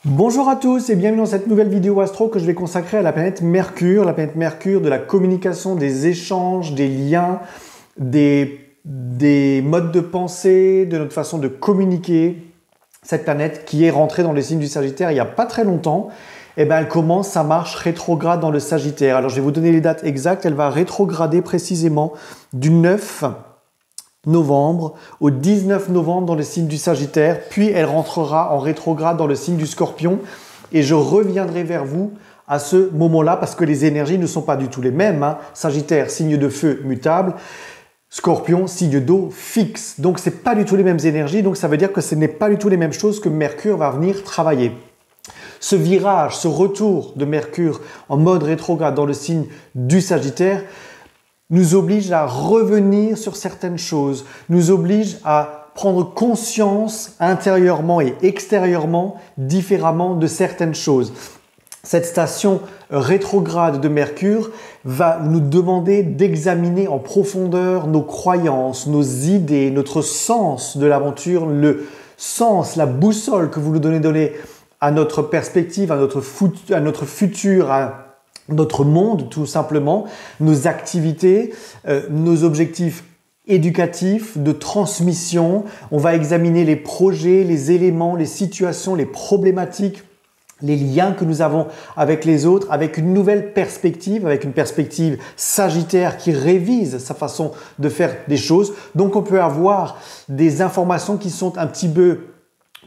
Bonjour à tous et bienvenue dans cette nouvelle vidéo astro que je vais consacrer à la planète Mercure de la communication, des échanges, des liens, des modes de pensée, de notre façon de communiquer. Cette planète qui est rentrée dans le signe du Sagittaire il n'y a pas très longtemps, elle commence sa marche rétrograde dans le Sagittaire. Alors je vais vous donner les dates exactes, elle va rétrograder précisément du 9 novembre au 19 novembre dans le signe du Sagittaire, puis elle rentrera en rétrograde dans le signe du Scorpion et je reviendrai vers vous à ce moment-là parce que les énergies ne sont pas du tout les mêmes. Sagittaire, signe de feu mutable, Scorpion, signe d'eau fixe. Donc c'est pas du tout les mêmes énergies, donc ça veut dire que ce n'est pas du tout les mêmes choses que Mercure va venir travailler. Ce virage, ce retour de Mercure en mode rétrograde dans le signe du Sagittaire nous oblige à revenir sur certaines choses, nous oblige à prendre conscience intérieurement et extérieurement différemment de certaines choses. Cette station rétrograde de Mercure va nous demander d'examiner en profondeur nos croyances, nos idées, notre sens de l'aventure, le sens, la boussole que vous nous donnez à notre perspective, à notre futur, à notre monde tout simplement, nos activités, nos objectifs éducatifs, de transmission. On va examiner les projets, les éléments, les situations, les problématiques, les liens que nous avons avec les autres, avec une nouvelle perspective, avec une perspective sagittaire qui révise sa façon de faire des choses. Donc on peut avoir des informations qui sont un petit peu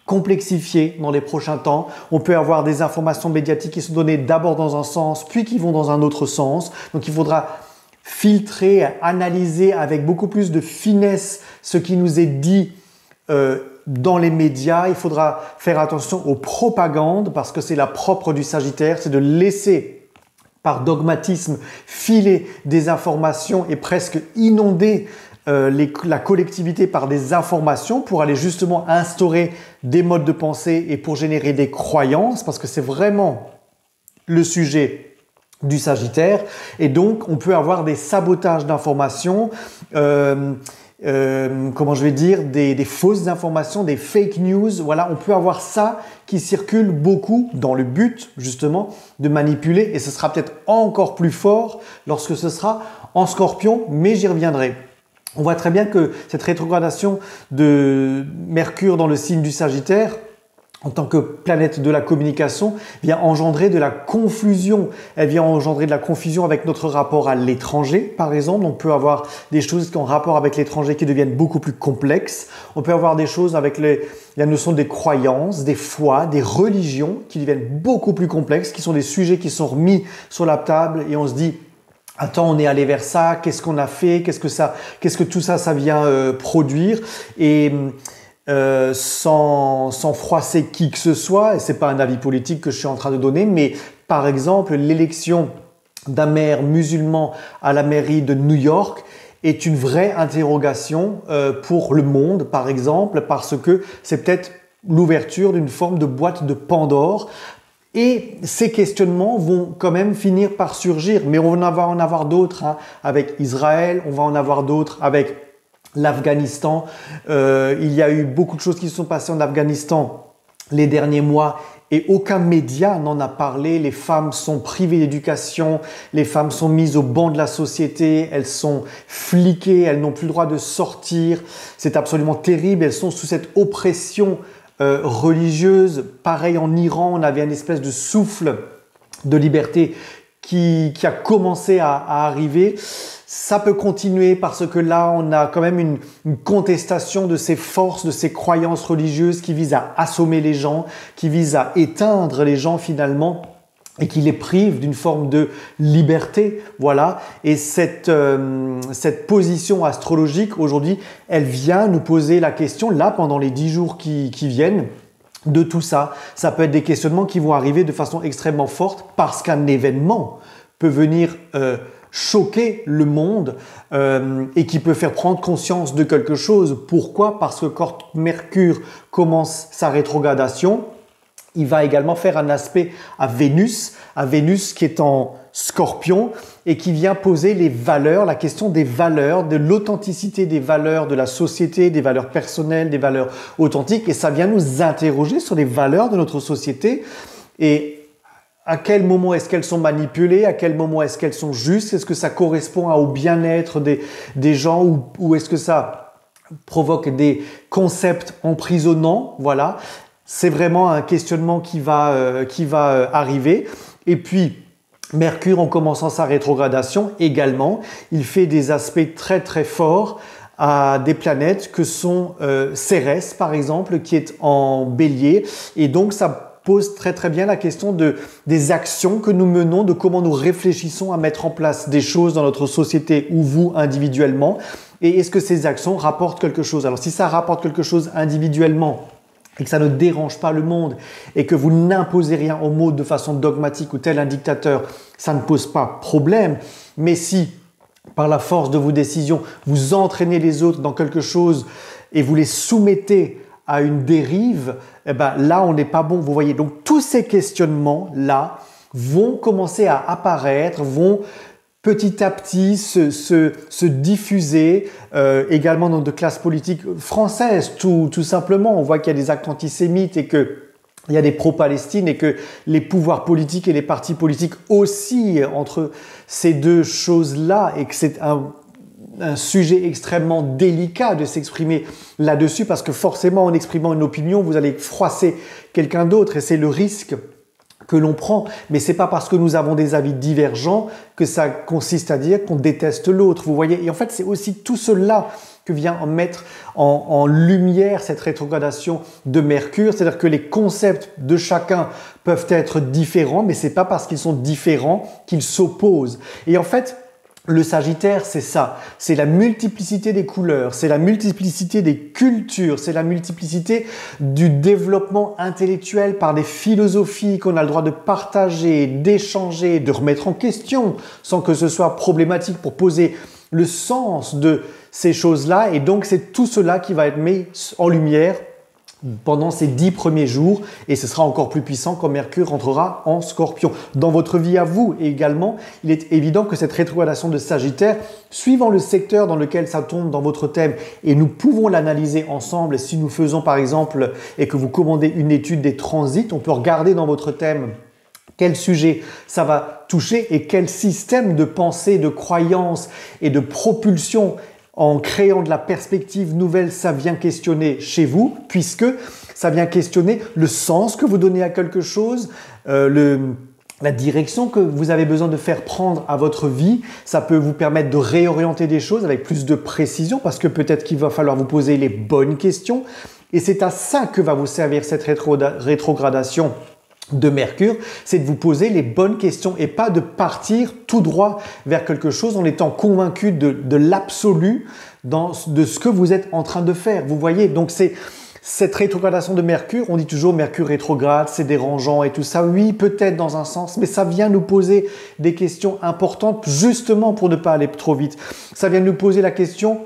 complexifiées dans les prochains temps. On peut avoir des informations médiatiques qui sont données d'abord dans un sens, puis qui vont dans un autre sens. Donc il faudra filtrer, analyser avec beaucoup plus de finesse ce qui nous est dit dans les médias. Il faudra faire attention aux propagandes parce que c'est la propre du Sagittaire, c'est de laisser par dogmatisme filer des informations et presque inonder la collectivité par des informations pour aller justement instaurer des modes de pensée et pour générer des croyances parce que c'est vraiment le sujet du Sagittaire et donc on peut avoir des sabotages d'informations, des fausses informations, des fake news. Voilà, on peut avoir ça qui circule beaucoup dans le but justement de manipuler et ce sera peut-être encore plus fort lorsque ce sera en Scorpion, mais j'y reviendrai. On voit très bien que cette rétrogradation de Mercure dans le signe du Sagittaire, en tant que planète de la communication, vient engendrer de la confusion. Elle vient engendrer de la confusion avec notre rapport à l'étranger, par exemple. On peut avoir des choses qui ont rapport avec l'étranger qui deviennent beaucoup plus complexes. On peut avoir des choses avec la notion des croyances, des foi, des religions qui deviennent beaucoup plus complexes, qui sont des sujets qui sont remis sur la table et on se dit attends, on est allé vers ça, qu'est-ce qu'on a fait, qu'est-ce que tout ça vient produire et sans froisser qui que ce soit, et c'est pas un avis politique que je suis en train de donner, mais par exemple, l'élection d'un maire musulman à la mairie de New York est une vraie interrogation pour le monde, par exemple, parce que c'est peut-être l'ouverture d'une forme de boîte de Pandore. Et ces questionnements vont quand même finir par surgir, mais on va en avoir d'autres avec Israël, on va en avoir d'autres avec l'Afghanistan. Il y a eu beaucoup de choses qui se sont passées en Afghanistan les derniers mois et aucun média n'en a parlé. Les femmes sont privées d'éducation, les femmes sont mises au banc de la société, elles sont fliquées, elles n'ont plus le droit de sortir. C'est absolument terrible, elles sont sous cette oppression religieuse. Pareil en Iran, on avait une espèce de souffle de liberté qui a commencé à arriver. Ça peut continuer parce que là, on a quand même une contestation de ces forces, de ces croyances religieuses qui visent à assommer les gens, qui visent à éteindre les gens finalement et qui les privent d'une forme de liberté, voilà. Et cette position astrologique aujourd'hui, elle vient nous poser la question, là, pendant les 10 jours qui viennent, de tout ça. Ça peut être des questionnements qui vont arriver de façon extrêmement forte parce qu'un événement peut venir choquer le monde et qui peut faire prendre conscience de quelque chose. Pourquoi? Parce que quand Mercure commence sa rétrogradation, Il va également faire un aspect à Vénus qui est en Scorpion et qui vient poser les valeurs, la question des valeurs, de l'authenticité des valeurs de la société, des valeurs personnelles, des valeurs authentiques. Et ça vient nous interroger sur les valeurs de notre société et à quel moment est-ce qu'elles sont manipulées, à quel moment est-ce qu'elles sont justes, est-ce que ça correspond au bien-être des gens ou est-ce que ça provoque des concepts emprisonnants, voilà. C'est vraiment un questionnement qui va arriver. Et puis, Mercure, en commençant sa rétrogradation également, il fait des aspects très très forts à des planètes que sont Cérès, par exemple, qui est en Bélier. Et donc, ça pose très très bien la question des actions que nous menons, de comment nous réfléchissons à mettre en place des choses dans notre société ou vous individuellement. Et est-ce que ces actions rapportent quelque chose? Alors, si ça rapporte quelque chose individuellement, et que ça ne dérange pas le monde et que vous n'imposez rien au monde de façon dogmatique ou tel un dictateur, ça ne pose pas problème. Mais si, par la force de vos décisions, vous entraînez les autres dans quelque chose et vous les soumettez à une dérive, eh ben là, on n'est pas bon. Vous voyez, donc tous ces questionnements-là vont commencer à apparaître, vont petit à petit se diffuser également dans de classes politiques françaises, tout simplement. On voit qu'il y a des actes antisémites et qu'il y a des pro-Palestine et que les pouvoirs politiques et les partis politiques oscillent entre ces deux choses-là et que c'est un sujet extrêmement délicat de s'exprimer là-dessus parce que forcément, en exprimant une opinion, vous allez froisser quelqu'un d'autre et c'est le risque que l'on prend, mais c'est pas parce que nous avons des avis divergents que ça consiste à dire qu'on déteste l'autre, vous voyez. Et en fait, c'est aussi tout cela que vient mettre en lumière cette rétrogradation de Mercure, c'est-à-dire que les concepts de chacun peuvent être différents, mais c'est pas parce qu'ils sont différents qu'ils s'opposent. Et en fait, le Sagittaire, c'est ça, c'est la multiplicité des couleurs, c'est la multiplicité des cultures, c'est la multiplicité du développement intellectuel par des philosophies qu'on a le droit de partager, d'échanger, de remettre en question sans que ce soit problématique pour poser le sens de ces choses-là. Et donc, c'est tout cela qui va être mis en lumière pendant ces 10 premiers jours et ce sera encore plus puissant quand Mercure rentrera en Scorpion. Dans votre vie à vous également, il est évident que cette rétrogradation de Sagittaire, suivant le secteur dans lequel ça tombe dans votre thème, et nous pouvons l'analyser ensemble, si nous faisons par exemple et que vous commandez une étude des transits, on peut regarder dans votre thème quel sujet ça va toucher et quel système de pensée, de croyance et de propulsion en créant de la perspective nouvelle, ça vient questionner chez vous, puisque ça vient questionner le sens que vous donnez à quelque chose, la direction que vous avez besoin de faire prendre à votre vie. Ça peut vous permettre de réorienter des choses avec plus de précision, parce que peut-être qu'il va falloir vous poser les bonnes questions. Et c'est à ça que va vous servir cette rétrogradation de Mercure, c'est de vous poser les bonnes questions et pas de partir tout droit vers quelque chose en étant convaincu de l'absolu de ce que vous êtes en train de faire. Vous voyez, donc c'est cette rétrogradation de Mercure, on dit toujours Mercure rétrograde, c'est dérangeant et tout ça. Oui, peut-être dans un sens, mais ça vient nous poser des questions importantes justement pour ne pas aller trop vite. Ça vient nous poser la question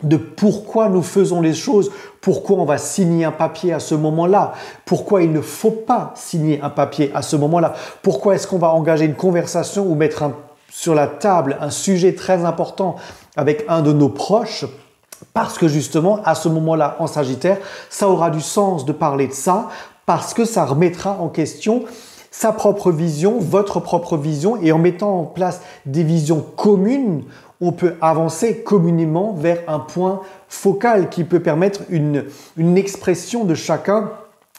de pourquoi nous faisons les choses, pourquoi on va signer un papier à ce moment-là, pourquoi il ne faut pas signer un papier à ce moment-là, pourquoi est-ce qu'on va engager une conversation ou mettre sur la table un sujet très important avec un de nos proches, parce que justement, à ce moment-là, en Sagittaire, ça aura du sens de parler de ça, parce que ça remettra en question sa propre vision, votre propre vision, et en mettant en place des visions communes, on peut avancer communément vers un point focal qui peut permettre une expression de chacun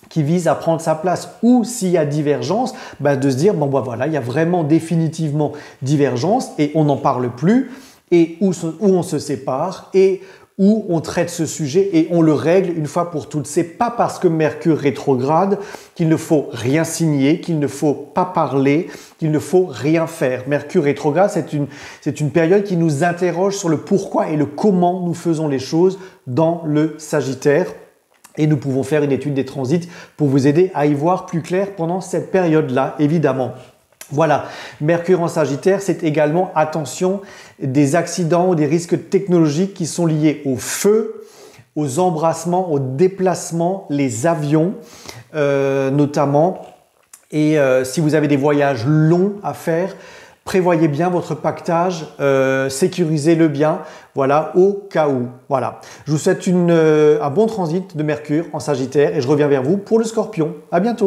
qui vise à prendre sa place. Ou s'il y a divergence, de se dire, bon voilà, il y a vraiment définitivement divergence et on n'en parle plus, et où on se sépare, et où on traite ce sujet et on le règle une fois pour toutes. C'est pas parce que Mercure rétrograde qu'il ne faut rien signer, qu'il ne faut pas parler, qu'il ne faut rien faire. Mercure rétrograde, c'est une période qui nous interroge sur le pourquoi et le comment nous faisons les choses dans le Sagittaire. Et nous pouvons faire une étude des transits pour vous aider à y voir plus clair pendant cette période-là, évidemment. Voilà, Mercure en Sagittaire, c'est également, attention, des accidents ou des risques technologiques qui sont liés au feu, aux embrassements, aux déplacements, les avions, notamment. Et si vous avez des voyages longs à faire, prévoyez bien votre pactage, sécurisez-le bien, voilà, au cas où. Voilà. Je vous souhaite un bon transit de Mercure en Sagittaire et je reviens vers vous pour le Scorpion. À bientôt.